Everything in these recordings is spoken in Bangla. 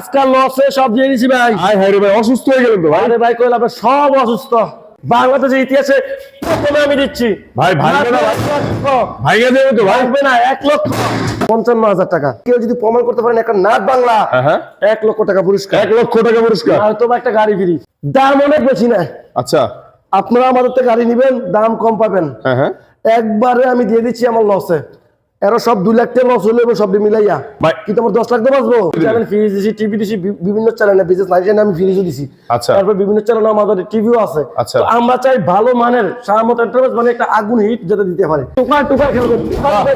আজকাল লসে সব দিয়ে দিছি ভাই। আয় হায় রে ভাই, অসুস্থ হয়ে গেলেন তো ভাই। আরে ভাই কইলাম আপনার সব অসুস্থ। বাংলাদেশের ইতিহাসে প্রথমে আমি দিচ্ছি ভাই ভাঙবে না ভাই, 1 লক্ষ। ভাঙে দেবে তো ভাই। ভাঙবে না, 1,55,000 টাকা। কেউ যদি প্রমাণ করতে পারেন একটা নাট বাংলা, হ্যাঁ 1 লক্ষ টাকা পুরস্কার। 1 লক্ষ টাকা পুরস্কার। হয়তো বা একটা গাড়ি ফ্রি। দাম অনেক বেশি না, আচ্ছা আপনারা আমাদের থেকে গাড়ি নিবেন, দাম কম পাবেন। হ্যাঁ একবারে আমি দিয়ে দিচ্ছি আমার লসে। এরা সব 2 লাখ টাকা লস হলে সব মিলাইয়া ভাই। কিন্তু আমার 10 লাখ টাকা বাঁচবো। চ্যানেল ফ্রিজ দিছি, টিভি দিছি, বিভিন্ন চ্যানেলে বিজনেস লাইসেন্স আমি ফ্রিজও দিছি। আচ্ছা। তারপর বিভিন্ন চ্যানেলে আমাদের টিভিও আছে। আচ্ছা। তো আমরা চাই ভালো মানের সামত এন্টারপ্রাইজ মানে একটা আগুন হিট যেটা দিতে পারে। টুকা টুকা খেলবে,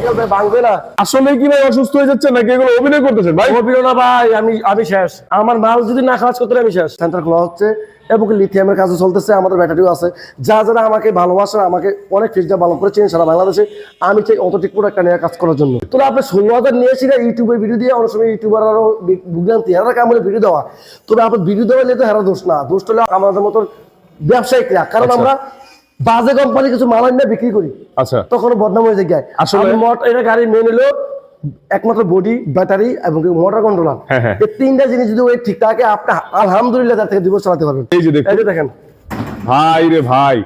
খেলবে, ভাঙবে না। আসলে কি ভাই অসুস্থ হয়ে যাচ্ছে নাকি এগুলো অভিনয় করতেছেন ভাই? অভিনয় না ভাই, আমি শেষ। আমার মাল যদি না খাওয়াজ করতে আমি শেষ। সেন্টার খোলা হচ্ছে এবং লিথিয়ামের কাজও চলতেছে, আমাদের ব্যাটারিও আছে। যারা আমাকে ভালোবাসেন, আমাকে অনেক ফিজটা ভালো করেছেন সারা বাংলাদেশে, আমি চাই অতটুকু প্রোডাক্টটা নিয়ে কাজ করার জন্য। তো আপনি 16,000 নিয়েছি না ইউটিউবে ভিডিও দিয়ে, অনেক সময় ইউটিউবার আরো ভুগলান্তি হেরা কামড়ে ভিডিও দেওয়া। তবে আপনার ভিডিও দেওয়া নিয়ে তো হেরা দোষ না, দোষ হলে আমাদের মতো ব্যবসায়িকরা, কারণ আমরা বাজে কোম্পানি কিছু মাল নিয়ে বিক্রি করি, আচ্ছা তখন বদনাম হয়ে যায়। আসলে এটা গাড়ি মেন হলো একমাত্র বডি, ব্যাটারি এবং মোটর কন্ট্রোলার। হ্যাঁ। এই 3টা জিনিস যদি ওই ঠিক থাকে, আপনি আলহামদুলিল্লাহ তার থেকে 2 বছর চালাতে পারবেন। এই যে দেখুন, এই যে দেখেন ভাই রে ভাই,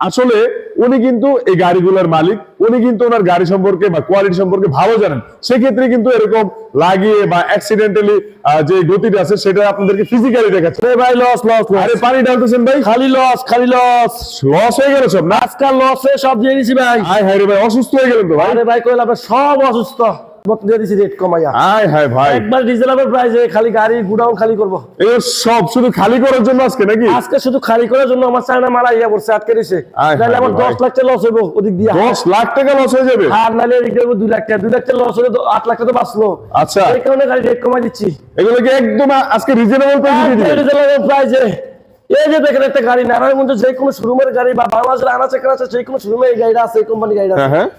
আসলে উনি কিন্তু এই গাড়িগুলোর মালিক, উনি কিন্তু ওনার গাড়ি সম্পর্কে বা কোয়ালিটি সম্পর্কে ভালো জানেন। সেক্ষেত্রে কিন্তু এরকম লাগিয়ে বা অ্যাক্সিডেন্টালি যে গতিটা আছে সেটা আপনাদেরকে ফিজিক্যালি দেখাচ্ছে। ভাই লস লস। আরে পানি ঢালতেছেন ভাই, খালি লস খালি লস। লস হয়ে গেল সব না? আজকাল লসে সব দিয়ে দিছি ভাই। আয় হায় রে ভাই, অসুস্থ হয়ে গেলেন তো ভাই। আরে ভাই কইলাম আপনার সব অসুস্থ। মত দিয়ে দিছি রেট কমাইয়া। আয় হায় ভাই, একবার রিজনেবল প্রাইসে খালি গাড়ি গুডাউন খালি করব। এর সব শুধু খালি করার জন্য আজকে নাকি? আজকে শুধু খালি করার জন্য আমার চায়না মাল আইয়া পড়ছে, আটকে দিছে। আয় তাহলে হায় আমার ভাই। 10 লাখ টাকা লস হইব ওদিক দিয়া। 10 লাখ টাকা লস হয়ে যাবে। আর নালে এদিক দিয়ে 2 লাখ টাকা, 2 লাখ টাকা লস হলে তো 8 লাখ টাকা তো বাঁচলো। আচ্ছা, এই কারণে গাড়ি রেট কমাই দিচ্ছি। এগুলোকে একদম আজকে রিজনেবল প্রাইসে দিয়ে দিবেন। রিজনেবল প্রাইসে। এই যে দেখেন একটা গাড়ি, নারায়ণগঞ্জ যে কোনো শোরুমের গাড়ি বা বাংলাদেশের আনাচে কানাচে যে কোনো শোরুমে এই গাড়িটা আছে, এই কোম্পানি গাড়িটা আছে। হ্যাঁ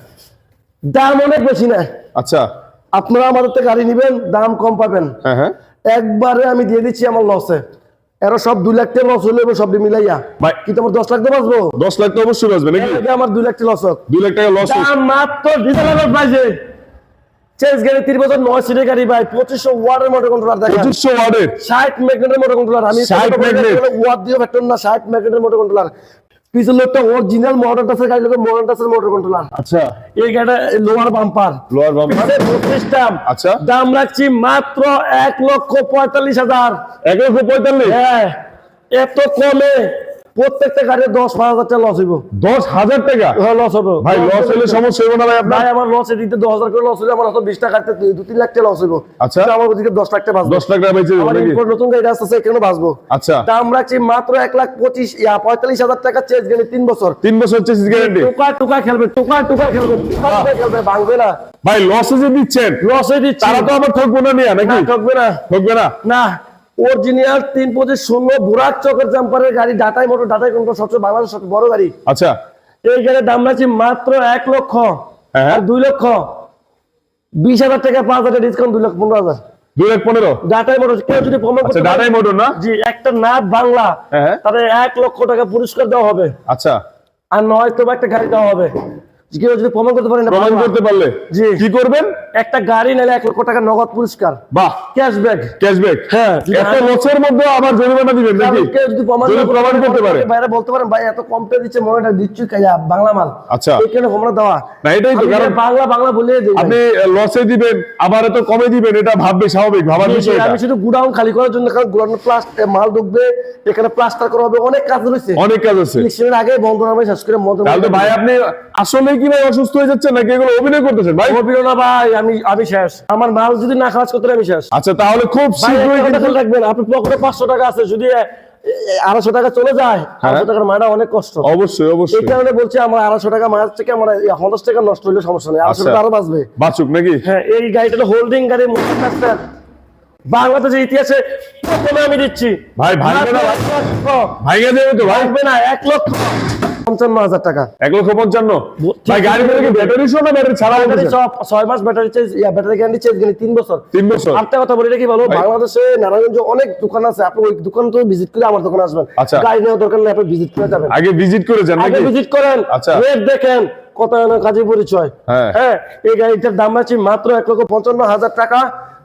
দাম অনেক বেশি না, আচ্ছা আপনারা আমাদের থেকে গাড়ি নিবেন, দাম কম পাবেন। হ্যাঁ একবারে আমি দিয়ে দিচ্ছি আমার লসে। এরা সব 2 লাখ টাকা লস হলে সব মিলাইয়া ভাই। কিন্তু আমার 10 লাখ টাকা বাঁচবো। 10 লাখ তো অবশ্যই বাঁচবে নাকি? আমার 2 লাখ টাকা লস হোক। 2 লাখ টাকা লস দাম মাত্র রিজনেবল প্রাইসে। চেঞ্জ গাড়ি 30 বছর 9 সিটের গাড়ি ভাই, 2500 ওয়াটের মোটর কন্ট্রোলার দেখেন, 2500 ওয়াটের 60 ম্যাগনেটের মোটর কন্ট্রোলার। আমি 60 ম্যাগনেট ওয়াট দিয়ে ভেক্টর না, 60 ম্যাগনেটের মোটর কন্ট্রোলার। পিছনে একটা অরিজিনাল মডার্ন টাসের গাড়ি, লোক মডার্ন টাসের মোটর কন্ট্রোলার। আচ্ছা, এই গাড়িটা লোয়ার বাম্পার, লোয়ার বাম্পার 32 টাম। আচ্ছা, দাম রাখছি মাত্র 1,45,000। 1,45,000? হ্যাঁ, এত কমে প্রত্যেকটা গাড়ি 10-12,000 টাকা লস হইব। 10,000 টাকা? হ্যাঁ লস হবে ভাই লস হলে সমস্যা হইব না ভাই আপনার? ভাই আমার লসে দিতে 10,000 করে লস হইলে আমার হয়তো 20 টাকা কাটতে 2-3 লাখ টাকা লস হইব। আচ্ছা, আমার ওদিকে 10 লাখ টাকা বাঁচবে। 10 লাখ টাকা বেঁচে যাবে আমার নাকি? ইম্পোর্ট নতুন গাড়ি আসছে, এখানে বাঁচবো। আচ্ছা, দাম রাখছি মাত্র 1,45,000 টাকা। চেঞ্জ গাড়ি 3 বছর, 3 বছর চেসিস গ্যারান্টি। টুকা টুকা খেলবে, টুকা টুকা খেলবে, খেলবে, ভাঙবে না। ভাই লসে যে দিচ্ছেন, লসে দিচ্ছি, তারা তো আবার ঠকবো না নিয়ে নাকি? ঠকবে না, ঠকবে না না। অরিজিনাল 325 বুরাক চকের জাম্পারের গাড়ি, ডাটাই মোটর, ডাটাই কন্ট্রোল, সবচেয়ে বাংলাদেশের সবচেয়ে বড় গাড়ি। আচ্ছা, এই গাড়ির দাম রাখছি মাত্র 1 লক্ষ। হ্যাঁ 2 লক্ষ 20,000 টাকা, 5,000 ডিসকাউন্ট, 2,15,000। 2,15,000 ডাটাই মোটর কেউ যদি প্রমাণ করতে আচ্ছা, পারে, ডাটাই মোটর না? জি, একটা নাট বাংলা, হ্যাঁ তাহলে 1 লক্ষ টাকা পুরস্কার দেওয়া হবে। আচ্ছা, আর নয়তো একটা গাড়ি দেওয়া হবে। কেউ যদি প্রমাণ করতে পারে না, প্রমাণ করতে পারলে জি কি করবেন? একটা গাড়ি নিলে 1 লক্ষ টাকা নগদ পুরস্কার, বাহ, ক্যাশব্যাক। ক্যাশব্যাক। হ্যাঁ, এত লসের মধ্যে আবার জরিমানা দিবেন নাকি? কেউ যদি প্রমাণ করতে পারে, বাইরে বলতে পারেন ভাই এত কম পেয়ে দিচ্ছে, মনেটা দিচ্ছি কাইয়া বাংলা মাল। আচ্ছা, এখানে আমরা দেওয়া না এটাই তো, কারণ বাংলা বাংলা বলে দিই। আপনি লসে দিবেন আবার এত কমে দিবেন, এটা ভাববে স্বাভাবিক, ভাবার বিষয় এটা। আমি শুধু গুডাউন খালি করার জন্য, কারণ গুডাউন প্লাস্টার মাল ঢুকবে, এখানে প্লাস্টার করা হবে, অনেক কাজ রয়েছে, অনেক কাজ আছে। ইলেকশনের আগে বন্ধ নামে শেষ করে মত। তাহলে তো ভাই আপনি আসলে কি ভাই অসুস্থ হয়ে যাচ্ছেন নাকি এগুলো অভিনয় করতেছেন ভাই? অভিনয় না ভাই, আমি শেষ। আমার মাল যদি না খাওয়াজ করতে আমি শেষ। আচ্ছা, তাহলে খুব ভাই শীঘ্রই একটা কিন্তু কথা রাখবেন, আপনার পকেটে 500 টাকা আছে, যদি 250 টাকা চলে যায়, 250 টাকার মাটা অনেক কষ্ট। অবশ্যই এই অবশ্যই কারণে বলছি, আমার 250 টাকা মাছ থেকে আমার 50 টাকা নষ্ট হলে সমস্যা নেই, 250 টাকা আরো বাঁচবে। বাঁচুক নাকি? হ্যাঁ, এই গাড়িটা হোল্ডিং গাড়ি, বাংলাদেশের ইতিহাসে প্রথমে আমি দিচ্ছি। ভাই ভাঙবে না? ভাঙে দেবে তো ভাই? ভাঙবে না, 1,55,000 টাকা। 1,55,000? ভাই গাড়ি কি ব্যাটারি সহ না ব্যাটারি ছাড়া? ব্যাটারি সব 6 মাস battery change, battery guarantee change গেলে 3 বছর। 3 বছর? একটা কথা বলি কি বলো, বাংলাদেশে নারায়ণগঞ্জে অনেক দোকান আছে, আপনি ওই দোকান তো ভিজিট করে আমার দোকানে আসবেন। আচ্ছা, গাড়ি নেওয়ার দরকার নেই, আপনি ভিজিট করে যাবেন। আগে ভিজিট করে যান আগে নাকি? ভিজিট করেন, আচ্ছা, রেট দেখেন, কত কাজে পরিচয়। হ্যাঁ, এই গাড়িটার দাম আছে মাত্র 1,55,000 টাকা।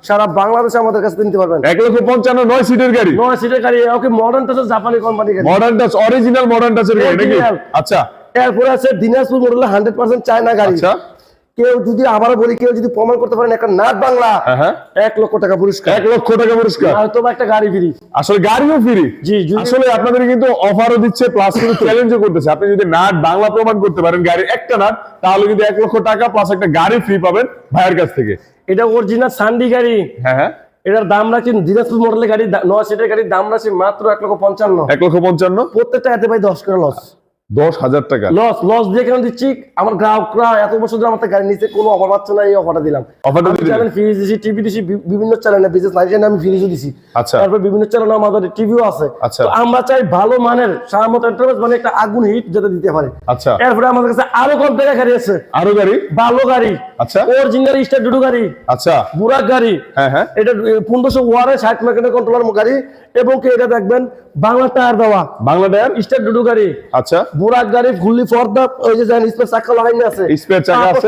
সারা বাংলাদেশে আমাদের কাছে নিতে পারবেন। 1,55,000 9 সিটের গাড়ি, 9 সিটের গাড়ি, ওকে মডার্ন টাচ, জাপানি কোম্পানি গাড়ি, মডার্ন টাচ, অরিজিনাল মডার্ন টাচের গাড়ি নাকি? Original। আচ্ছা এরপরে আছে দিনাজপুর মডেলের 100% চায়না গাড়ি। আচ্ছা, কেউ যদি আবারও বলি, কেউ যদি প্রমাণ করতে পারেন একটা নাট বাংলা, হ্যাঁ 1 লক্ষ টাকা পুরস্কার, 1 লক্ষ টাকা পুরস্কার, হয়তো বা একটা গাড়ি ফ্রি। আসলে গাড়িও ফ্রি। জি, যদি- আসলে আপনাদের কিন্তু অফারও দিচ্ছে, প্লাস কিন্তু চ্যালেঞ্জও করতেছে। আপনি যদি নাট বাংলা প্রমাণ করতে পারেন গাড়ির একটা নাট, তাহলে কিন্তু 1 লক্ষ টাকা প্লাস একটা গাড়ি ফ্রি পাবেন ভাইয়ের কাছ থেকে। এটা অরিজিনাল সান্ডি গাড়ি। হ্যাঁ এটার দাম রাখছি, দিনাজপুর মডেলের গাড়ি 9 সিটের গাড়ির দাম রাখছি মাত্র 1,55,000। 1,55,000, প্রত্যেকটা এতে ভাই 10 করে লস। 10,000 টাকা লস দিয়ে কেন দিচ্ছি? আমার গ্রাহকরা এত বছর ধরে আমার থেকে গাড়ি নিচ্ছে, কোনো অফার পাচ্ছে না, এই অফারটা দিলাম। অফারটা দিয়ে দিলেন। চ্যানেল ফ্রি দিছি, টিভি দিছি, বিভিন্ন চ্যানেলে বিজনেস লাইসেন্স আমি ফ্রি দিছি। আচ্ছা। তারপর বিভিন্ন চ্যানেলে আমাদের টিভিও আছে। আচ্ছা। তো আমরা চাই ভালো মানের সারামত এন্টারপ্রাইজ, মানে একটা আগুন হিট যাতে দিতে পারে। আচ্ছা, এরপরে আমাদের কাছে আরো কম টাকা গাড়ি আছে, আরো গাড়ি, ভালো গাড়ি, আচ্ছা অরিজিনাল স্টার ডুডু গাড়ি, আচ্ছা, বুরাক গাড়ি। হ্যাঁ এটা 1500 ওয়ারে 60 মেগানের কন্ট্রোলার গাড়ি, এবং কি এটা দেখবেন বাংলা টায়ার দেওয়া বাংলা টায়ার, স্টার ডুডু গাড়ি, আচ্ছা বুরাক গাড়ি ফুললি ফর্দা, ওই যে জানেন স্পেয়ার চাকা লাগানো আছে, স্পেয়ার চাকা আছে,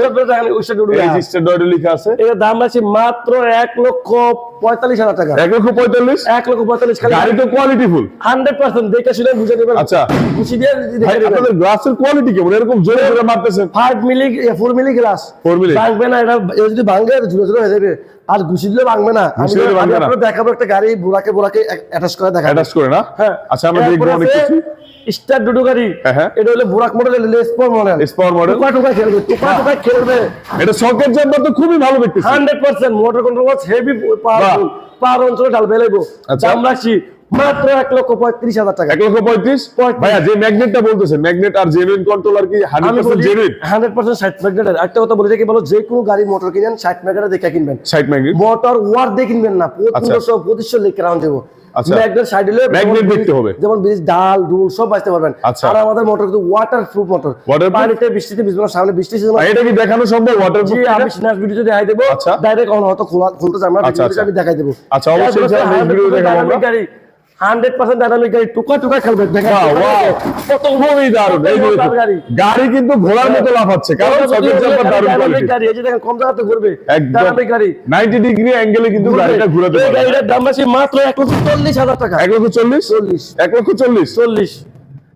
স্টার ডুডু এই যে স্টার ডয়েডে লেখা আছে। এর দাম আছে মাত্র 1,45,000 টাকা। 1,45,000, 1,45,000 খালি। গাড়ি তো কোয়ালিটি ফুল। 100% দেখে শুনে বুঝে নেবেন। আচ্ছা খুশি দিয়ে ভাই, দেখে নেবেন। আপনাদের গ্লাসের কোয়ালিটি কেমন? এরকম জোরে জোরে মারতেছেন। 5 মিলি 4 মিলি গ্লাস 4 মিলি। ভাঙবে না, এটা যদি ভাঙে ঝুলে ঝুলে হয়ে যাবে, আর ঘুষি দিলে ভাঙবে না। আমি ঘুষি দিলে ভাঙবে না। আপনাদের দেখাবো একটা গাড়ি বুরাকে অ্যাটাচ করে দেখাবো। অ্যাটাচ করে না? হ্যাঁ। আচ্ছা আমরা দেখবো অনেক কিছু। স্টার ডুডু গাড়ি, হ্যাঁ। এটা হলো বুরাক model, sport model, sport model. টুকা খেলবে। এটা সকেট জাম্পার তো খুবই ভালো দেখতেছি। 100% মোটর কন্ট্রোল হেভি পাওয়ারফুল, পাওয়ার অঞ্চলে ঢাল বেলাইবো। আচ্ছা। দাম রাখছি মাত্র 1,35,000 টাকা। 1,35,000। ভাইয়া যে ম্যাগনেটটা বলতেছেন, ম্যাগনেট আর জেনুইন কন্ট্রোলার কি আমি 100% জেনুইন? 100% 60 মেগাটের। একটা কথা বলে রাখি, বলো যে কোনো গাড়ি মোটর কিনেন 60 মেগাটের দেখে কিনবেন। 60 ম্যাগনেট। মোটর ওয়াট দিয়ে কিনবেন না, 1500 লিখে রাউন্ড দেবো। আচ্ছা। ম্যাগনেট সাইড হলে ম্যাগনেট দেখতে হবে। যেমন ব্রিজ ডাল ডুল সব বাঁচতে পারবেন। আচ্ছা। আর আমাদের মোটর কিন্তু ওয়াটার প্রুফ মোটর, Waterproof? পানিতে বৃষ্টিতে ভিজবে না, সামনে বৃষ্টি সিজন। এটা কি দেখানো সম্ভব ওয়াটারপ্রুফ? জি, আমি স্ন্যাপ ভিডিও দেখাই দেবো। আচ্ছা। ডাইরেক্ট অন হয়তো খুলতে চাই আমরা, আচ্ছা, ভিডিওতে আমি দেখাই দেবো। আচ্ছা, অবশ্যই ইনশাআল্লাহ নেক্সট ভিডিও দেখাবো আমরা। 100% ডাইনামিক গাড়ি, টুকা খেলবে দেখেন। ওয়াও, কত খুবই দারুণ। এই যে দেখুন, গাড়ি। গাড়ি কিন্তু ঘোড়ার মতো লাফাচ্ছে, কারণ সকেট জাম্পার দারুণ ডাইনামিক কোয়ালিটি। গাড়ি, এই যে দেখেন কম জায়গাতে ঘুরবে, একদম ডাইনামিক গাড়ি। 90 ডিগ্রি অ্যাঙ্গেলে কিন্তু গাড়িটা ঘোরাতে এই পারবে। গাড়িটার দাম আছে মাত্র 1,40,000 টাকা। 1,40,000, 1,40,000। 40,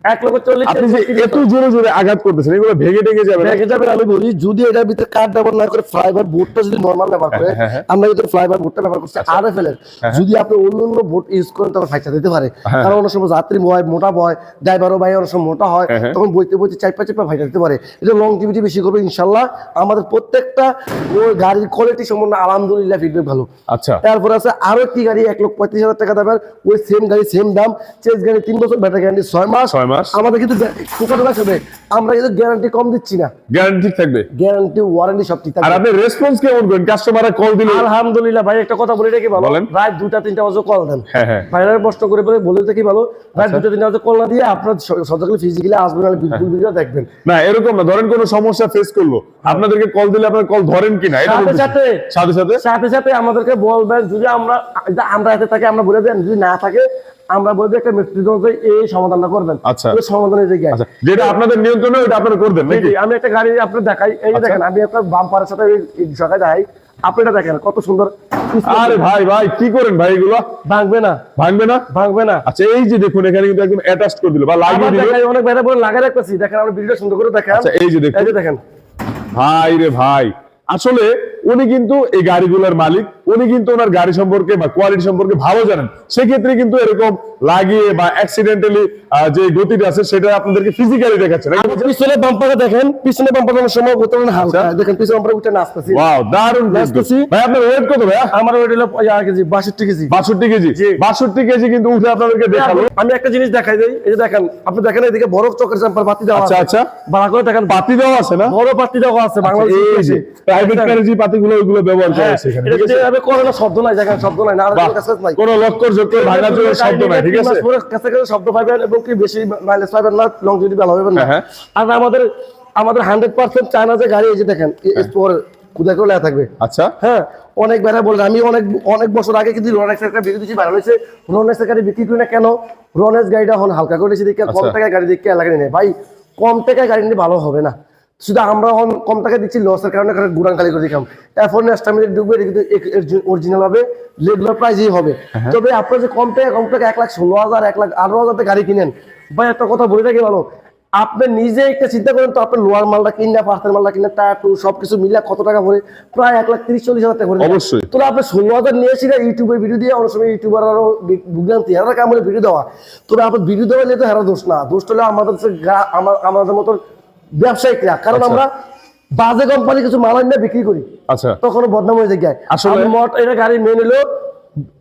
1,40,000। আপনি যে এত জোরে জোরে আঘাত করতেছেন, এগুলো ভেঙে টেঙে যাবে না? দেখে যাবেন। আমি বলি যদি এটার ভিতরে কাঠ ব্যবহার না করে ফাইবার বোর্ডটা যদি নরমাল ব্যবহার করে, আমরা যদি ফাইবার বোর্ডটা ব্যবহার করছি আরএফএল এর, যদি আপনি অন্য বোর্ড ইউজ করেন তখন ফাইটা দিতে পারে। কারণ অনেক সময় যাত্রী হয় মোটা বয়, ড্রাইভারও ভাই অনেক সময় মোটা হয়, তখন বইতে বইতে চাইপা ফাইটা দিতে পারে। এটা লংজিভিটি বেশি করবে ইনশাল্লাহ। আমাদের প্রত্যেকটা ওই গাড়ির কোয়ালিটি সম্বন্ধে আলহামদুলিল্লাহ ফিডব্যাক ভালো। আচ্ছা, তারপর আছে আরো একটি গাড়ি 1,35,000 টাকা দামের, ওই সেম গাড়ি সেম দাম, চেস গাড়ি 3 বছর, ব্যাটারি গ্যারান্টি 6 মাস। 6 মাস। আমাদের কিন্তু টুকা খাবে, আমরা কিন্তু গ্যারান্টি কম দিচ্ছি না, গ্যারান্টি থাকবে। গ্যারান্টি ওয়ারেন্টি সব ঠিক আর থাকবে। আপনি রেসপন্স কেমন করেন? কাস্টমাররা কল দিলে? আলহামদুলিল্লাহ ভাই, একটা কথা বলে রেখে ভালো, বলেন। রাত 2টা-3টা বাজে কল দেন, হ্যাঁ। ভাইরাল প্রশ্ন করে বলে দেখি ভালো, রাত 2টা-3টা বাজে কল না দিয়ে আপনার সজাগলি ফিজিক্যালি আসবেন, আর বিলকুল ভিডিও দেখবেন। না এরকম না, ধরেন কোনো সমস্যা ফেস করলো, আপনাদেরকে কল দিলে আপনার কল ধরেন কিনা এটা সাথে বলতেছি। সাথে সাথে সাথে সাথে আমাদেরকে বলবেন, যদি আমরা হাতে থাকি আমরা বলে দেন, যদি না থাকে আমরা বলবো একটা মেট্রিক অনুযায়ী এই সমাধানটা করবেন। আচ্ছা। ওই সমাধানের জায়গায় আচ্ছা, যেটা আপনাদের নিয়ন্ত্রণে ওটা আপনারা করবেন নাকি? আমি একটা গাড়ি আপনার দেখাই, এই যে দেখেন, আমি একটা বাম্পারের সাথে এই সকালে দেখাই, আপনি এটা দেখেন কত সুন্দর। আরে ভাই কি করেন ভাই এগুলো? ভাঙবে না, ভাঙবে না? ভাঙবে না। আচ্ছা, এই যে দেখুন এখানে কিন্তু একদম অ্যাটাচ করে দিল বা লাগিয়ে আবার দিল। দেখাই, অনেক বাইরে বলে লাগাই রাখতেছি, দেখেন আমরা ভিডিও সুন্দর করে দেখাই। আচ্ছা, এই যে দেখুন। এই যে দেখেন ভাই রে ভাই, আসলে উনি কিন্তু এই গাড়িগুলোর মালিক, উনি কিন্তু ওনার গাড়ি সম্পর্কে বা কোয়ালিটি সম্পর্কে ভালো জানেন। সেক্ষেত্রে কিন্তু এরকম লাগিয়ে বা অ্যাক্সিডেন্টালি যে গতিটা আছে সেটা আপনাদেরকে ফিজিক্যালি দেখাচ্ছে নাকি? পিছনে বাম্পারটা দেখেন, পিছনে বাম্পারের সময় বোতলে হালকা দেখেন, পিছনে বাম্পার উঠে নাচতেছি। ওয়াও, দারুণ নাচতেছি। ভাই। আপনার ওয়েট কত ভাইয়া? আমার ওয়েট হলো 62 কেজি। 62 কেজি। জি। 62 কেজি কিন্তু উঠে আপনাদেরকে দেখালো। আমি একটা জিনিস দেখাই দেই, এই যে দেখেন, আপনি দেখেন এদিকে বড় চকের জাম্পার বাতি দেওয়া আছে। আচ্ছা, ভালো করে দেখেন, পাতি দেওয়া আছে না? বড় বাতি দেওয়া আছে বাংলাদেশে। এই যে প্রাইভেট কারে যে পাতিগুলো ওইগুলো ব্যবহার করা আছে এখানে, এটা ঠিক আছে? যেভাবে করে না, শব্দ নাই, দেখেন শব্দ নাই, না আর বাহ, কোনো কাছে নাই। কোনো লক্কর জক্কর ভাঙার জন্য শব্দ নাই, ঠিক আছে? কাছে শব্দ পাবেন এবং কি বেশি মাইলেজ পাবেন না, লংজিভিটি ভালো হবে না। হ্যাঁ। আর আমাদের 100% চায়না যে গাড়ি, এই যে দেখেন স্টোর খুদা করে লেখা থাকবে। আচ্ছা, হ্যাঁ, অনেক বেড়া বলেন, আমি অনেক বছর আগে কিন্তু রনেক্স একটা ভিডিও দিয়েছি, ভালো হয়েছে। রনেক্সের গাড়ি বিক্রি করি না কেন? রনেক্স গাড়িটা হল হালকা করে দিয়েছি দেখে, কম আচ্ছা। টাকায় গাড়ি দেখে এলাকা নেই ভাই, কম টাকায় গাড়ি নিয়ে ভালো হবে না। শুধু আমরা কম টাকা দিচ্ছি, লসের কারণে গুড়ান খালি করে দিলাম। এরপর নেক্সট টাইম ঢুকবে, কিন্তু অরিজিনাল হবে, রেগুলার প্রাইসই হবে। তবে আপনার যে কম টাকা 1,16,000 1,18,000 গাড়ি কিনেন ভাই, একটা কথা বলে রাখি ভালো, আপনি নিজে একটা চিন্তা করেন তো, আপনার লোয়ার মালটা কিনলে, পার্সেল মালটা কিনলে, টায়ার টু সবকিছু মিলে কত টাকা পড়ে? প্রায় 1,30,000-40,000 টাকা পড়ে। অবশ্যই। তো আপনি 16,000 নিয়েছি না ইউটিউবে ভিডিও দিয়ে, অনেক সময় ইউটিউবার আরো ভুগলান্তি হারা কামড়ে ভিডিও দেওয়া। তবে আপনার ভিডিও দেওয়া নিয়ে তো হারা দোষ না, দোষ হলে আমাদের মতো ব্যবসায়িকরা, কারণ আমরা বাজে কোম্পানি কিছু মাল এনে বিক্রি করি, আচ্ছা তখন বদনাম হয়ে যায়। আসলে এটা গাড়ি মেন হলো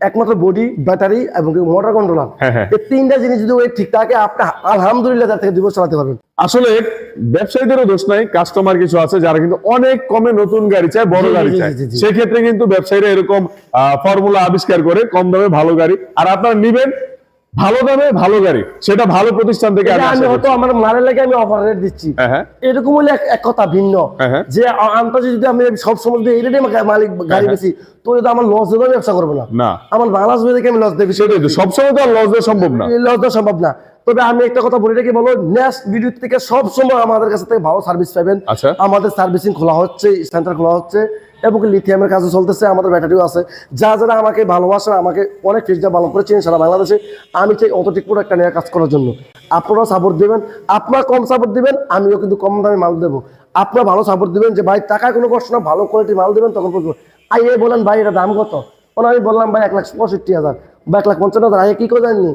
একমাত্র বডি, ব্যাটারি এবং মোটর কন্ট্রোলার। এই তিনটা জিনিস যদি ওই ঠিক থাকে, আপনি আলহামদুলিল্লাহ তার থেকে 2 বছর চালাতে পারবেন। আসলে ব্যবসায়ীদেরও দোষ নাই, কাস্টমার কিছু আছে যারা কিন্তু অনেক কমে নতুন গাড়ি চায়, বড় গাড়ি চায়। সেক্ষেত্রে কিন্তু ব্যবসায়ীরা এরকম ফর্মুলা আবিষ্কার করে কম দামে ভালো গাড়ি, আর আপনারা নিবেন ভালো দামে ভালো গাড়ি, সেটা ভালো প্রতিষ্ঠান থেকে। আমি হয়তো আমার মালের লাগে আমি অফার রেট দিচ্ছি, এরকম হলে এক কথা ভিন্ন, যে আন্তাজে যদি আমি সব সময় এই রেটে মালিক গাড়ি বেশি, তো আমার লস দেবো, ব্যবসা করবো না। আমার বাংলাদেশ দেখে আমি লস দেবো, সেটাই তো, সবসময় তো আর লস দেওয়া সম্ভব না, লস দেওয়া সম্ভব না। তবে আমি একটা কথা বলি রাখি, বলো নেক্সট ভিডিও থেকে সব সময় আমাদের কাছ থেকে ভালো সার্ভিস পাবেন। আমাদের সার্ভিসিং খোলা হচ্ছে, সেন্টার খোলা হচ্ছে, এবং লিথিয়ামের কাজও চলতেছে, আমাদের ব্যাটারিও আছে। যারা আমাকে ভালোবাসেন, আমাকে অনেক ফিজটা ভালো করে চিনেন সারা বাংলাদেশে, আমি চাই অতটুকু প্রোডাক্টটা নিয়ে কাজ করার জন্য। আপনারাও সাপোর্ট দেবেন, আপনারা কম সাপোর্ট দিবেন, আমিও কিন্তু কম দামে মাল দেবো। আপনারা ভালো সাপোর্ট দিবেন, যে ভাই টাকায় কোনো কষ্ট না, ভালো কোয়ালিটির মাল দেবেন, তখন আইয়ে বলেন ভাই এটা দাম কত, আমি বললাম ভাই 1,65,000 বা 1,55,000, আইয়ে কি করে জাননি,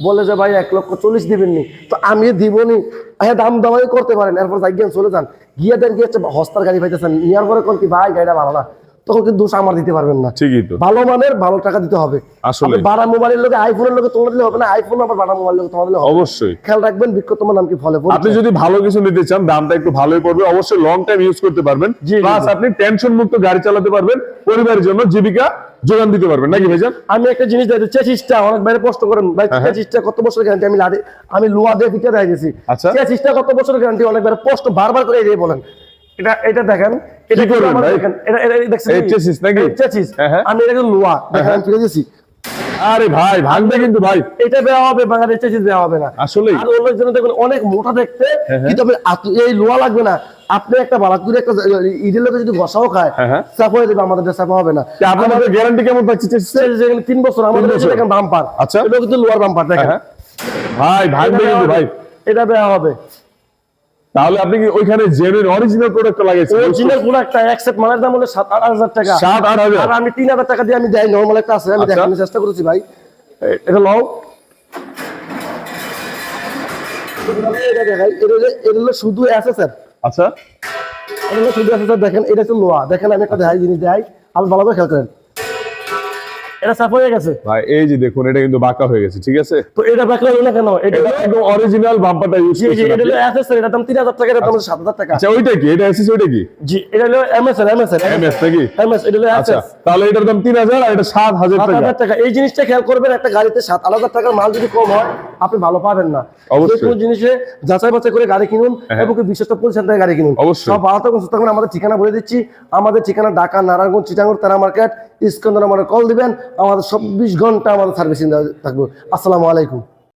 বলে যে ভাই 1,40,000 দিবেননি, তো আমি দিবনি। হ্যাঁ, দাম দামাই করতে পারেন, এরপর যাই চলে যান, গিয়ে দেন গিয়ে হস্তার গাড়ি পাইতেছেন, নেওয়ার পরে কোন কি ভাই গাড়িটা ভালো না, তখন কিন্তু দোষ আমার দিতে পারবেন না। ঠিকই তো, ভালো মানের ভালো টাকা দিতে হবে। আসলে বাড়া মোবাইলের লোকে আইফোনের লোকে তোমার দিলে হবে না, আইফোন আবার বাড়া মোবাইল লোকে তোমার দিলে হবে। অবশ্যই খেয়াল রাখবেন, বিক্রয় তোমার নাম কি ফলে। আপনি যদি ভালো কিছু নিতে চান, দামটা একটু ভালোই পড়বে, অবশ্যই লং টাইম ইউজ করতে পারবেন, প্লাস আপনি টেনশন মুক্ত গাড়ি চালাতে পারবেন, পরিবারের জন্য জীবিকা যোগান দিতে পারবেন, নাকি ভাইজান? আমি একটা জিনিস দেখি, চেসিসটা অনেক বাইরে প্রশ্ন করেন ভাই, চেসিসটা কত বছর গ্যারান্টি? আমি লোহা দিয়ে ফিকে দিয়ে দিয়েছি, চেসিসটা কত বছর গ্যারান্টি? অনেক বাইরে প্রশ্ন বারবার করে এই বলেন। এটা দেখেন, এটা কি করবেন ভাই? এটা দেখছেন এই চেসিস নাকি? চেসিস আমি এটা লোহা দেখেন ফিরে দিয়েছি। আরে ভাই ভাঙবে কিন্তু ভাই, এটা দেওয়া হবে, বাংলাদেশ চেসিস দেওয়া হবে না আসলে। আর অনেক জন দেখবেন অনেক মোটা দেখতে, কিন্তু এই লোহা লাগবে না। আপনি একটা বালাকুর একটা ইডের লোকে যদি ঘষাও খায়, চাপা হয়ে যাবে, আমাদের চাপা হবে না। আপনাদের গ্যারান্টি কেমন থাকছে? 3 বছর। আমাদের দেখেন বাম্পার, আচ্ছা এটা কিন্তু লোহার বাম্পার দেখেন ভাই, ভাঙবে কিন্তু ভাই, এটা দেওয়া হবে। তাহলে আপনি কি ওইখানে জেনুইন অরিজিনাল প্রোডাক্ট লাগাইছেন? অরিজিনাল প্রোডাক্টটা এক্সেপ্ট মালের দাম হলো 7-8 হাজার টাকা। 7-8 হাজার, আর আমি 3,000 টাকা দিয়ে আমি দেই, নরমাল একটা আছে, আমি দেখানোর চেষ্টা করেছি ভাই। এটা লও, এটা দেখাই, এটা হলো শুধু এসএসআর। আচ্ছা, এটা হলো শুধু এসএসআর। দেখেন এটা হচ্ছে লোহা, দেখেন আমি একটা দেখাই জিনিস দেখাই, আপনি ভালো করে খেয়াল করেন, এটা সাফ হয়ে গেছে ভাই। এই যে দেখুন, এটা কিন্তু বাঁকা হয়ে গেছে, ঠিক আছে? তো এটা বাঁকা হলো না কেন? এটা একদম অরিজিনাল বাম্পারটা ইউজ করছেন। এটা হলো এসএসআর, এটা দাম 3,000 টাকা, এটা দাম 7,000 টাকা। আচ্ছা, ওইটা কি? এটা এসএস, ওইটা কি? জি, এটা হলো এমএস নাকি? এমএস, এটা হলো আচ্ছা, এসএস। তাহলে এটার দাম 3,000 আর এটা 7,000 টাকা। এই জিনিসটা খেয়াল করবেন, একটা গাড়িতে 7,000 টাকার মাল যদি কম হয়, আপনি ভালো পাবেন না। যে কোনো জিনিসে যাচাই বাছাই করে গাড়ি কিনুন, এবং বিশ্বস্ত প্রতিষ্ঠান থেকে গাড়ি কিনুন। সব ভালো থাকুন, সুস্থ থাকুন। আমাদের ঠিকানা বলে দিচ্ছি, আমাদের ঠিকানা ঢাকা, নারায়ণগঞ্জ, চিটাগং, তারা মার্কেট, ইস্কন্দর। আমাদের কল দিবেন, আমাদের 24 ঘন্টা আমাদের সার্ভিসিং থাকবে। আসসালামু আলাইকুম।